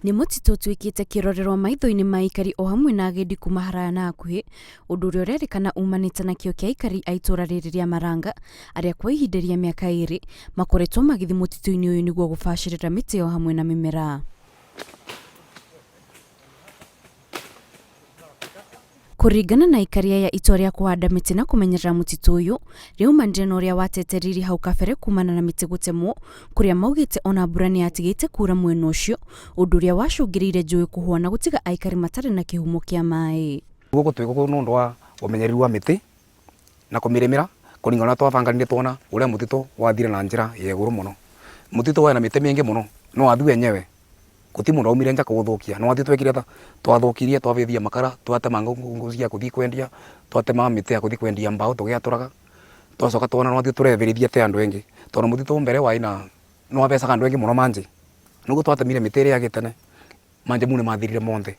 Ni mutitu tuikite kirorero maitho-ini ma Aikari o hamwe na agendi kuma haraya na hakuhi, undu uria urerikana umanite na kio kia Aikari a itura riri ria Maranga aria kwa ihinda ria miaka 2 makoretwo magithi mutitu-ini uyu niguo gubacirira miti o hamwe na mimera. Kuringana na Aikari aya itua ria kuhanda miti na kumenyerera mutitu uyu riu mandena uria watete riri hau kabere kumana na miti gutemwo kuria maugite ona mbura ni yatigite kura mwena ucio undu uria wacungiriire njui kuhua na gutiga Aikari matari na kihumo kia mai. Guko twiko nundu wa umenyereri wa miti na kumiremera kuringana twabanganire twona uria mutitu wathire na njira ya iguru muno. Mutitu wena miti mingi muno no athu enyewe kuti mundu aumire nja kuuthukia no athi twekire twathukirie twabithia makara twatema ngungu cia kuthi kwendia twatema miti ya kuthi kwendia mbao tugiaturaga twacoka twona no athi turethirithia te andu engi tondu mutitu mbere waina no abecaga andu engi muno manje nugu twatemire miti ria gitene manje mune mathirire monthe.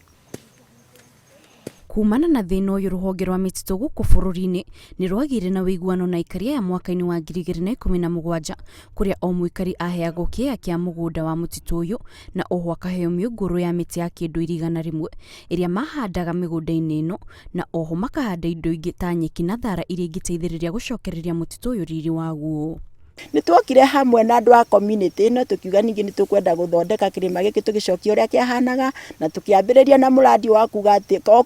Kumana na thina uyu ruhonge rwa mititu guku bururi-ini ni rwagire na wiguano na Aikari ya mwaka-ini wa 2017 kuria o muikari aheagwo kiea kia mugunda wa mutitu uyu na oho akaheo miunguru ya miti ya kindu 100 iria mahandaga migunda-ini ino na oho makahanda indo ingi ta nyeki na thara iria ingiteithiriria gucokereria mutitu uyu riri waguo. Ni twokire hamwe na andu a community no tukiuga ningi ni tukwenda guthondeka kirima giki tugicokia uria kiahanaga na tukiambiriria na muradi wa kuga ati o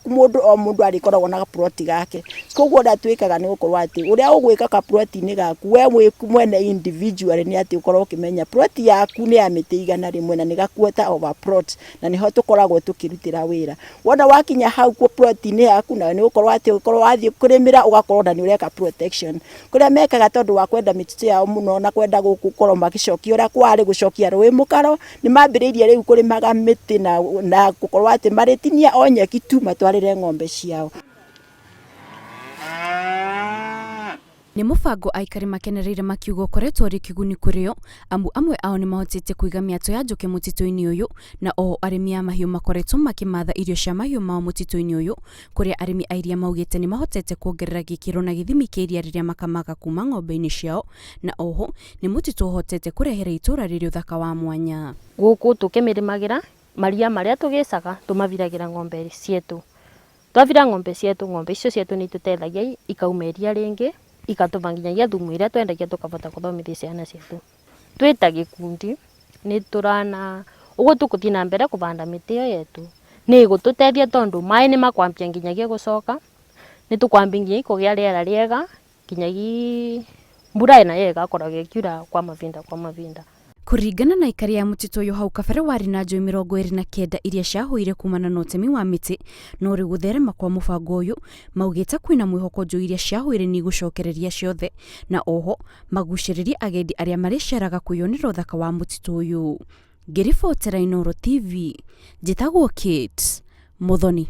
mundu arikoragwo na plot gake koguo nda twikaga ni gukorwo ati uria ugwika ka plot ni gaku we mwene individual ni ati ukorwo ukimenya plot yaku ni ya miti igana rimwe na ni gakuota over plot na niho tukoragwo tukirutira wira wona wakinya hau ku plot ni yaku na ni ukorwo ati ukorwo wathie kurimira ugakorwo na ni ureka protection kuria mekaga tondu wa kwenda mititu yao muno na kwenda gukorwo magicokia uria kwari gucokia rui mukaro ni mambiriirie riu kurimaga miti na gukorwo ati maritinia o nyeki tu matwarire ng'ombe ciao. Ni mubango Aikari makenereire makiuga ukoretwo ri kiguni kurio amwe ao ni mahotete kuiga miato ya njuki mutitu-ini uyu na oho arimi a mahiu makoretwo makimatha irio cia mahiu mao mutitu-ini uyu kuria arimi a iria maugite ni mahotete kuongerera gikiro na githimi kia iria riria makamaga kuma ng'ombe-ini ciao na oho ni mutitu uhotete kurehera itura riri uthaka wa mwanya. Guku tukimirimagira maria maria tugicaga tumaviragira ng'ombe cietu twavira ng'ombe icio cietu ni tutethagia ikaumeria ringi ikatubanginyagia thumu iria twendagia tukavota kuthomithia ciana cietu. Twita gikundi ni turana uguo tukuthii na mbere kuvanda miti iyo yetu ni igututethia tondu mai ni makwambia nginyagia gucoka ni tukwambia kugia riera riega nginyagia mbura ina yega igakoragwo ikiura kwa mavinda. Kuringana na Aikari ya mutitu uyu hau kabere wari na njui 29 iria ciahuire kumana na utemi wa miti no riu gutherema kwa mubango uyu maugite kwina mwihoko njui iria ciahuire ni gucokereria ciothe na oho maguciririe agendi aria mariceraga kwiyonera uthaka wa mutitu uyu. Ngiribotera Inooro TV njitagwo Kate Muthoni.